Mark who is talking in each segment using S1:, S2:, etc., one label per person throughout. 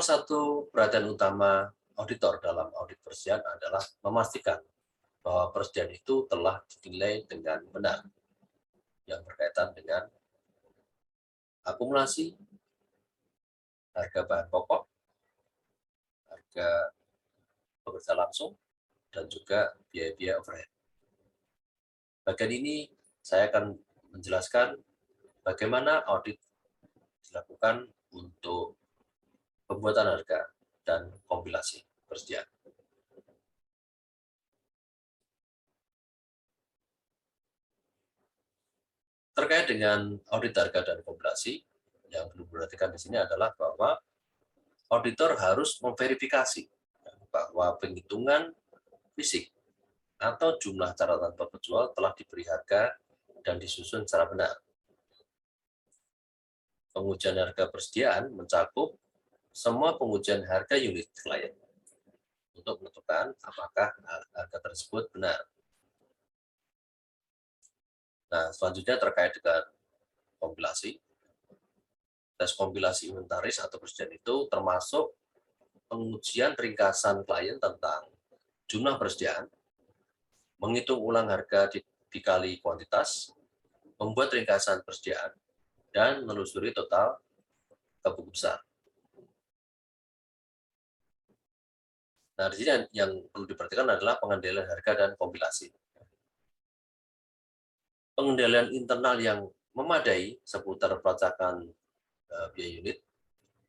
S1: Salah satu perhatian utama auditor dalam audit persediaan adalah memastikan bahwa persediaan itu telah dinilai dengan benar yang berkaitan dengan akumulasi, harga bahan pokok, harga pekerja langsung, dan juga biaya-biaya overhead. Bagian ini saya akan menjelaskan bagaimana audit dilakukan untuk pembuatan harga dan kompilasi persediaan. Terkait dengan audit harga dan kompilasi, yang perlu diperhatikan di sini adalah bahwa auditor harus memverifikasi bahwa penghitungan fisik atau jumlah catatan penjual telah diberi harga dan disusun secara benar. Pengujian harga persediaan mencakup semua pengujian harga unit klien untuk menentukan apakah harga tersebut benar. Nah, selanjutnya terkait dengan kompilasi. Tes kompilasi inventaris atau persediaan itu termasuk pengujian ringkasan klien tentang jumlah persediaan, menghitung ulang harga dikali kuantitas, membuat ringkasan persediaan, dan menelusuri total ke buku besar. Nah, di sini yang perlu diperhatikan adalah pengendalian harga dan kompilasi. Pengendalian internal yang memadai seputar pelacakan biaya unit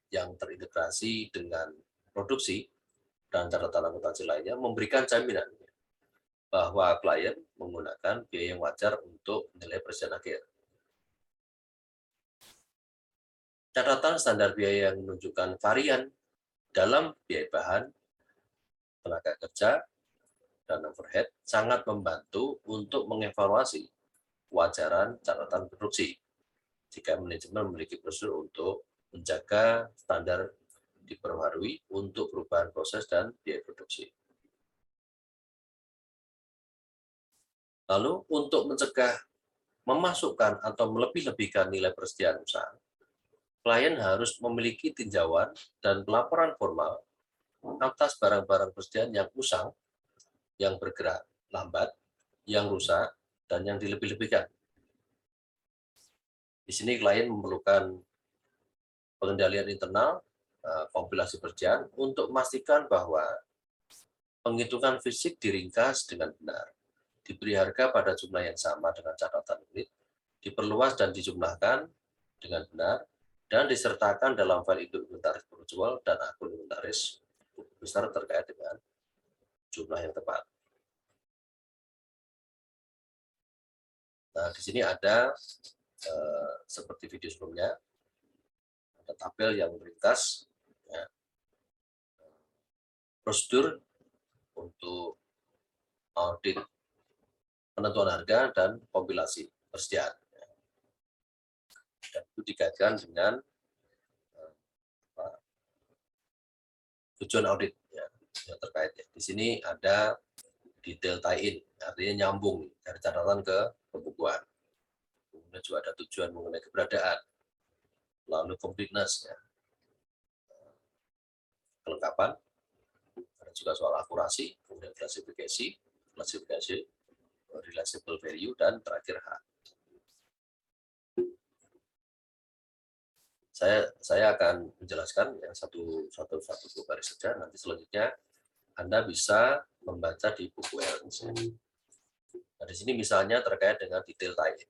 S1: yang terintegrasi dengan produksi dan catatan akuntansi lainnya memberikan jaminan bahwa klien menggunakan biaya yang wajar untuk nilai persediaan akhir. Catatan standar biaya yang menunjukkan varian dalam biaya bahan, tenaga kerja, dan overhead sangat membantu untuk mengevaluasi kewajaran catatan produksi jika manajemen memiliki prosedur untuk menjaga standar diperbarui untuk perubahan proses dan biaya produksi. Lalu untuk mencegah memasukkan atau melebih-lebihkan nilai persediaan usaha, klien harus memiliki tinjauan dan pelaporan formal atas barang-barang persediaan yang usang, yang bergerak lambat, yang rusak, dan yang dilebih-lebihkan. Di sini klien memerlukan pengendalian internal, kompilasi persediaan untuk memastikan bahwa penghitungan fisik diringkas dengan benar, diberi harga pada jumlah yang sama dengan catatan unit, diperluas dan dijumlahkan dengan benar, dan disertakan dalam file induk inventaris penjual dan akun inventaris besar terkait dengan jumlah yang tepat. Nah, di sini ada seperti video sebelumnya, ada tabel yang ringkas, ya, prosedur untuk audit penentuan harga dan kompilasi persediaan. Dan itu dikaitkan dengan tujuan audit ya, yang terkait. Ya. Di sini ada detail tie-in, artinya nyambung dari catatan ke pembukuan. Kemudian juga ada tujuan mengenai keberadaan, lalu completeness, ya. Kelengkapan, ada juga soal akurasi, kemudian klasifikasi, realizable value, dan terakhir H. Saya akan menjelaskan yang satu baris saja, nanti selanjutnya Anda bisa membaca di buku Ernst. Nah, di sini misalnya terkait dengan detail tie-in.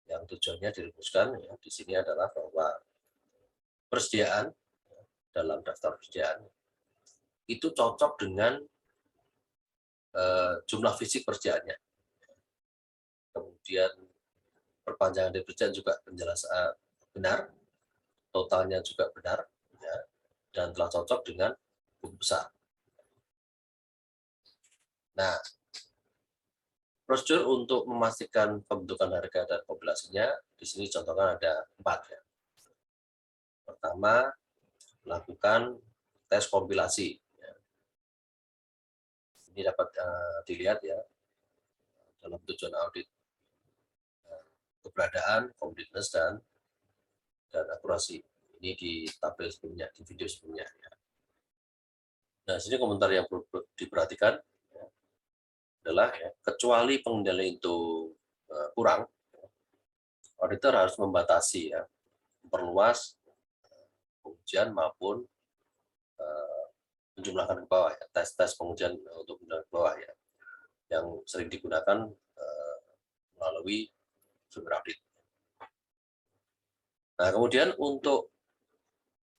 S1: Yang tujuannya dirumuskan ya, di sini adalah bahwa persediaan dalam daftar persediaan itu cocok dengan jumlah fisik persediaannya. Kemudian perpanjangan dari persediaan juga penjelasan benar, totalnya juga benar, ya, dan telah cocok dengan buku besar. Nah, prosedur untuk memastikan pembentukan harga dan kompilasinya di sini contohnya ada 4 ya. Pertama, melakukan tes kompilasi. Ini dapat dilihat ya dalam tujuan audit keberadaan, completeness, dan akurasi. Ini di tabel sebelumnya, di video sebelumnya. Nah, sini komentar yang perlu diperhatikan adalah kecuali pengendalian itu kurang, auditor harus membatasi memperluas pengujian maupun menjumlahkan ke bawah tes-tes pengujian untuk ke bawah yang sering digunakan melalui sumber audit. Nah, kemudian untuk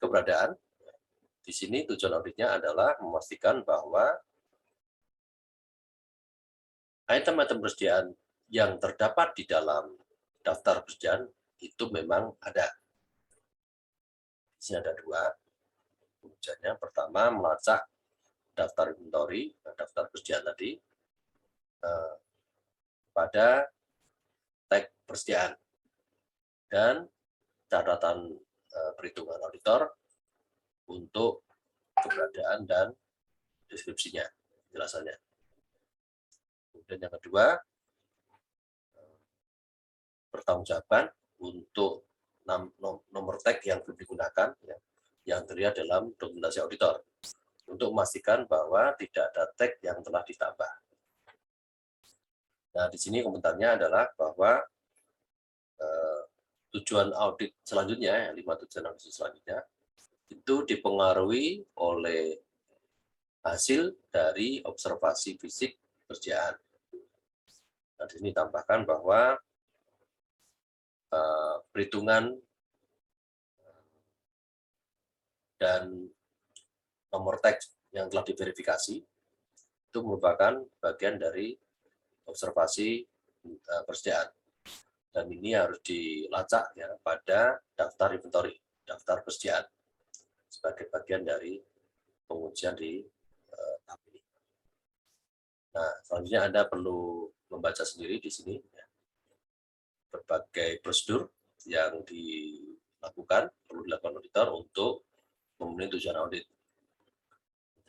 S1: keberadaan di sini tujuan auditnya adalah memastikan bahwa item-item persediaan yang terdapat di dalam daftar persediaan itu memang ada. Di sini ada dua tujuannya. Pertama, melacak daftar inventory, daftar persediaan tadi pada tag persediaan dan catatan perhitungan auditor untuk keberadaan dan deskripsinya, penjelasannya. Kemudian yang kedua, pertanggungjawaban untuk nomor tag yang belum digunakan, yang terlihat dalam dokumentasi auditor, untuk memastikan bahwa tidak ada tag yang telah ditambah. Nah, di sini komentarnya adalah bahwa tujuan audit selanjutnya, 5 tujuan audit selanjutnya, itu dipengaruhi oleh hasil dari observasi fisik persediaan. Nah, di sini tambahkan bahwa perhitungan dan nomor teks yang telah diverifikasi itu merupakan bagian dari observasi persediaan. Dan ini harus dilacak pada daftar inventory, daftar persediaan, sebagai bagian dari pengujian di tahap ini. Nah, selanjutnya Anda perlu membaca sendiri di sini berbagai prosedur yang perlu dilakukan auditor untuk memenuhi tujuan audit.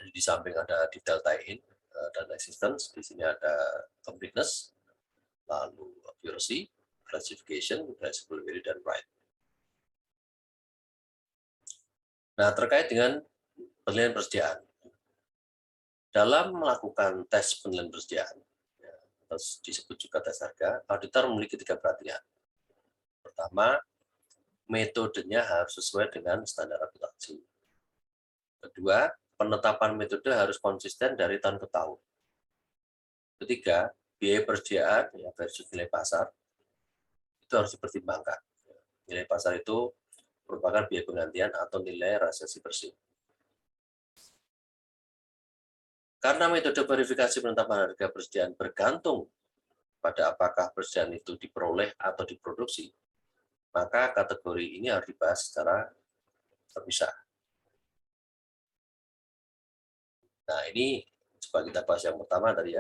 S1: Jadi di samping ada detail tie-in dan existence, di sini ada completeness, lalu accuracy, classification, traceability, dan right. Nah, terkait dengan penilaian persediaan. Dalam melakukan tes penilaian persediaan, atau disebut juga tes harga, auditor memiliki 3 perhatian. Pertama, metodenya harus sesuai dengan standar akuntansi. Kedua, penetapan metode harus konsisten dari tahun ke tahun. Ketiga, biaya persediaan versus nilai pasar itu harus dipertimbangkan. Nilai pasar itu merupakan biaya penggantian atau nilai realisasi bersih. Karena metode verifikasi penetapan harga persediaan bergantung pada apakah persediaan itu diperoleh atau diproduksi, maka kategori ini harus dibahas secara terpisah. Nah, ini coba kita bahas yang pertama tadi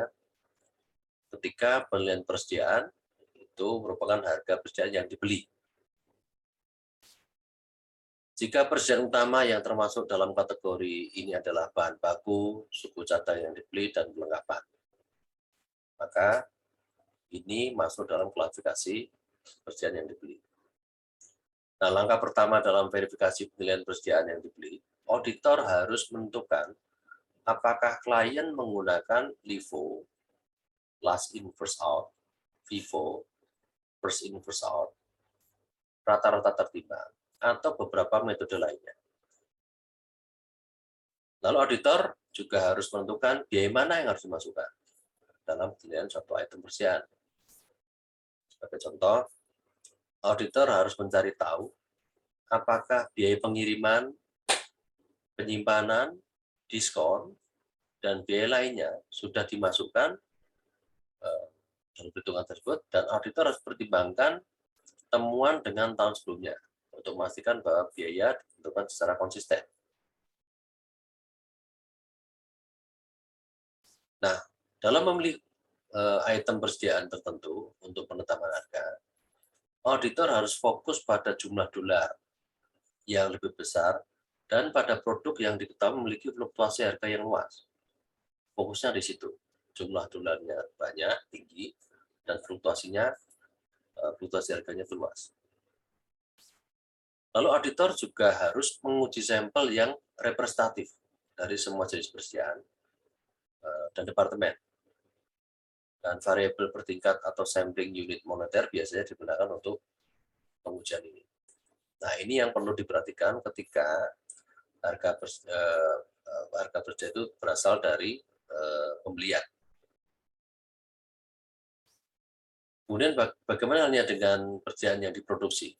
S1: Ketika penilaian persediaan itu merupakan harga persediaan yang dibeli. Jika persediaan utama yang termasuk dalam kategori ini adalah bahan baku, suku cadang yang dibeli, dan perlengkapan, maka ini masuk dalam klasifikasi persediaan yang dibeli. Nah, langkah pertama dalam verifikasi penilaian persediaan yang dibeli, auditor harus menentukan apakah klien menggunakan LIFO, last in first out, FIFO, first in first out, rata-rata tertimbang, atau beberapa metode lainnya. Lalu auditor juga harus menentukan biaya mana yang harus dimasukkan dalam penilaian suatu item persediaan. Sebagai contoh, auditor harus mencari tahu apakah biaya pengiriman, penyimpanan, diskon, dan biaya lainnya sudah dimasukkan dalam perhitungan tersebut, dan auditor harus pertimbangkan temuan dengan tahun sebelumnya untuk memastikan bahwa biaya ditentukan secara konsisten. Nah, dalam memilih item persediaan tertentu untuk penetapan harga, auditor harus fokus pada jumlah dolar yang lebih besar dan pada produk yang diketahui memiliki fluktuasi harga yang luas. Fokusnya di situ. Jumlah dolarnya banyak, tinggi, dan fluktuasi harganya itu luas. Lalu auditor juga harus menguji sampel yang representatif dari semua jenis persediaan dan departemen. Dan variabel bertingkat atau sampling unit moneter biasanya digunakan untuk pengujian ini. Nah, ini yang perlu diperhatikan ketika harga persediaan itu berasal dari pembelian. Kemudian bagaimana halnya dengan persediaan yang diproduksi?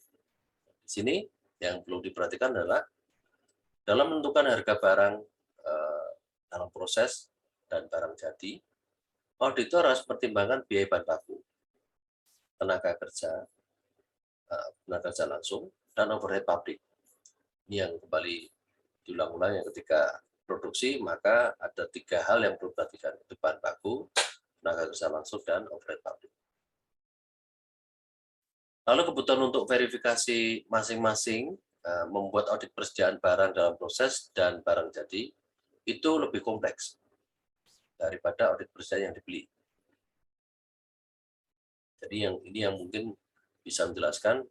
S1: Di sini yang perlu diperhatikan adalah dalam menentukan harga barang dalam proses dan barang jadi, auditor harus mempertimbangkan biaya bahan baku, tenaga kerja langsung, dan overhead pabrik. Ini yang kembali diulang-ulang yang ketika produksi, maka ada 3 hal yang perlu diperhatikan, itu bahan baku, tenaga kerja langsung, dan overhead pabrik. Lalu kebutuhan untuk verifikasi masing-masing membuat audit persediaan barang dalam proses dan barang jadi itu lebih kompleks daripada audit persediaan yang dibeli. Jadi ini yang mungkin bisa menjelaskan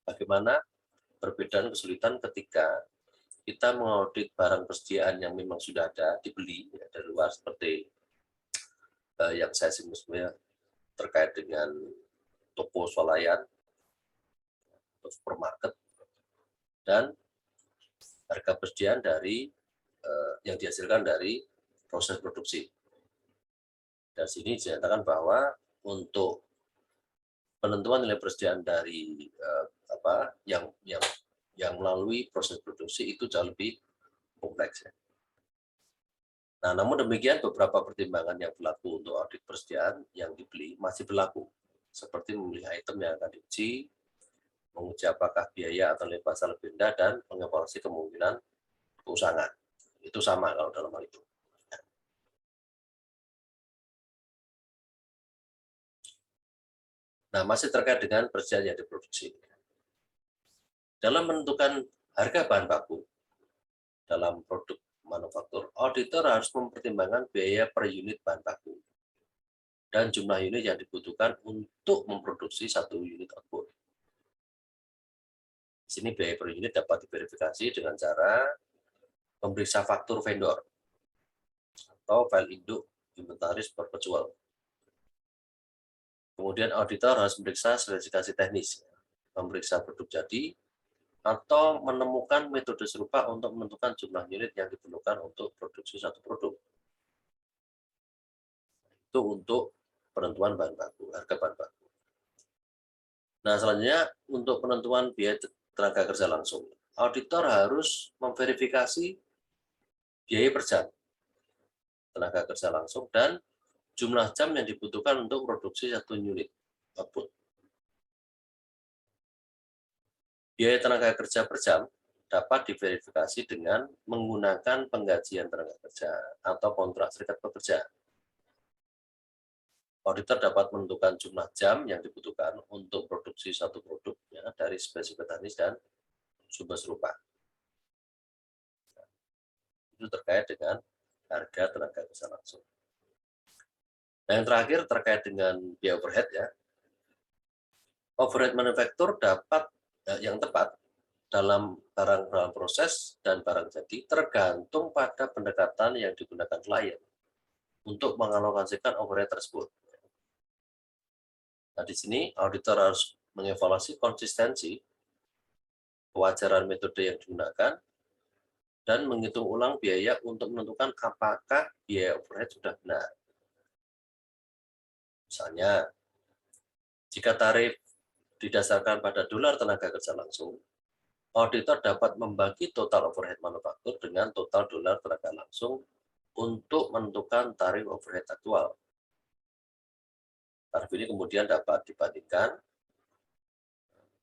S1: bagaimana perbedaan kesulitan ketika kita mengaudit barang persediaan yang memang sudah ada dibeli dari luar, seperti yang saya singgung sebelumnya terkait dengan toko swalayan, supermarket, dan harga persediaan dari yang dihasilkan dari proses produksi. Dan sini dinyatakan bahwa untuk penentuan nilai persediaan dari yang melalui proses produksi itu jauh lebih kompleks. Ya. Nah, namun demikian beberapa pertimbangan yang berlaku untuk audit persediaan yang dibeli masih berlaku, seperti memilih item yang akan diuji, menguji apakah biaya atau nilai pasar lebih rendah, dan mengevaluasi kemungkinan keusangan. Itu sama kalau dalam hal itu. Nah, masih terkait dengan persediaan yang diproduksi. Dalam menentukan harga bahan baku dalam produk manufaktur, auditor harus mempertimbangkan biaya per unit bahan baku dan jumlah unit yang dibutuhkan untuk memproduksi 1 unit output. Di sini biaya per unit dapat diverifikasi dengan cara memeriksa faktur vendor atau file induk inventaris perpetual. Kemudian auditor harus memeriksa spesifikasi teknis, memeriksa produk jadi, atau menemukan metode serupa untuk menentukan jumlah unit yang diperlukan untuk produksi satu produk. Itu untuk penentuan bahan baku, harga bahan baku. Nah, selanjutnya untuk penentuan biaya tenaga kerja langsung. Auditor harus memverifikasi biaya per jam tenaga kerja langsung dan jumlah jam yang dibutuhkan untuk produksi 1 unit output. Biaya tenaga kerja per jam dapat diverifikasi dengan menggunakan penggajian tenaga kerja atau kontrak serikat pekerja. Auditor dapat menentukan jumlah jam yang dibutuhkan untuk produksi satu produk dari spesifikasi teknis dan sumber serupa. Itu terkait dengan harga tenaga kerja langsung. Nah, yang terakhir terkait dengan biaya overhead ya. Overhead manufaktur dapat yang tepat dalam barang dalam proses dan barang jadi tergantung pada pendekatan yang digunakan klien untuk mengalokasikan overhead tersebut. Nah, di sini auditor harus mengevaluasi konsistensi kewajaran metode yang digunakan dan menghitung ulang biaya untuk menentukan apakah biaya overhead sudah benar. Misalnya, jika tarif didasarkan pada dolar tenaga kerja langsung, auditor dapat membagi total overhead manufaktur dengan total dolar tenaga langsung untuk menentukan tarif overhead aktual. Tarif ini kemudian dapat dibandingkan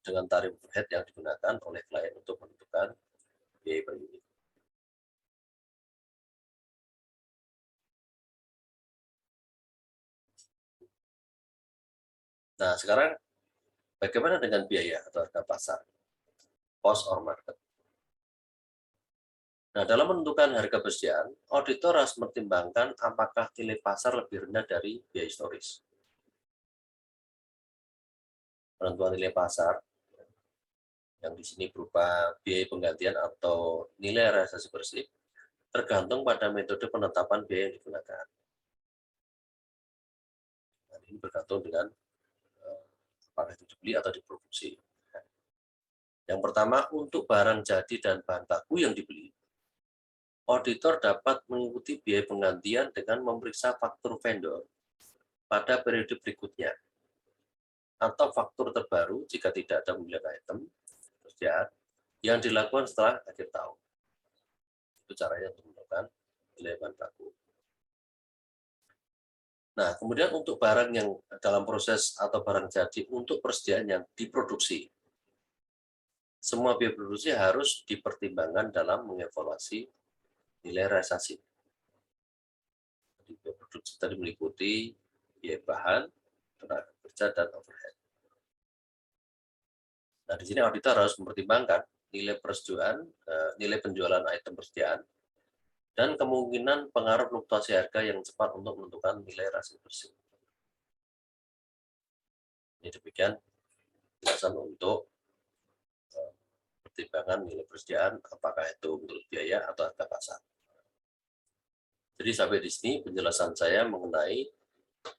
S1: dengan tarif overhead yang digunakan oleh klien untuk menentukan biaya per unit. Nah, sekarang bagaimana dengan biaya atau harga pasar? Cost or market. Nah, dalam menentukan harga persediaan, auditor harus mempertimbangkan apakah nilai pasar lebih rendah dari biaya historis. Penentuan nilai pasar yang di sini berupa biaya penggantian atau nilai realisasi bersih, tergantung pada metode penetapan biaya yang digunakan. Nah, ini bergantung dengan apakah itu dibeli atau diproduksi. Yang pertama, untuk barang jadi dan bahan baku yang dibeli, auditor dapat mengikuti biaya penggantian dengan memeriksa faktur vendor pada periode berikutnya, atau faktur terbaru jika tidak ada pembelian item kerjaan yang dilakukan setelah akhir tahun. Itu caranya untuk menentukan nilai bahan baku. Nah, kemudian untuk barang yang dalam proses atau barang jadi untuk persediaan yang diproduksi, semua biaya produksi harus dipertimbangkan dalam mengevaluasi nilai realisasi. Jadi, biaya produksi tadi meliputi biaya bahan, tenaga kerja, dan overhead. Nah, di sini auditor harus mempertimbangkan nilai nilai penjualan item persediaan, dan kemungkinan pengaruh fluktuasi harga yang cepat untuk menentukan nilai realisasi bersih. Ini demikian penjelasan untuk pertimbangan nilai persediaan, apakah itu menurut biaya atau harga pasar. Jadi sampai di sini penjelasan saya mengenai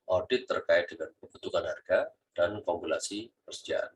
S1: audit terkait dengan pembentukan harga dan kompilasi persediaan.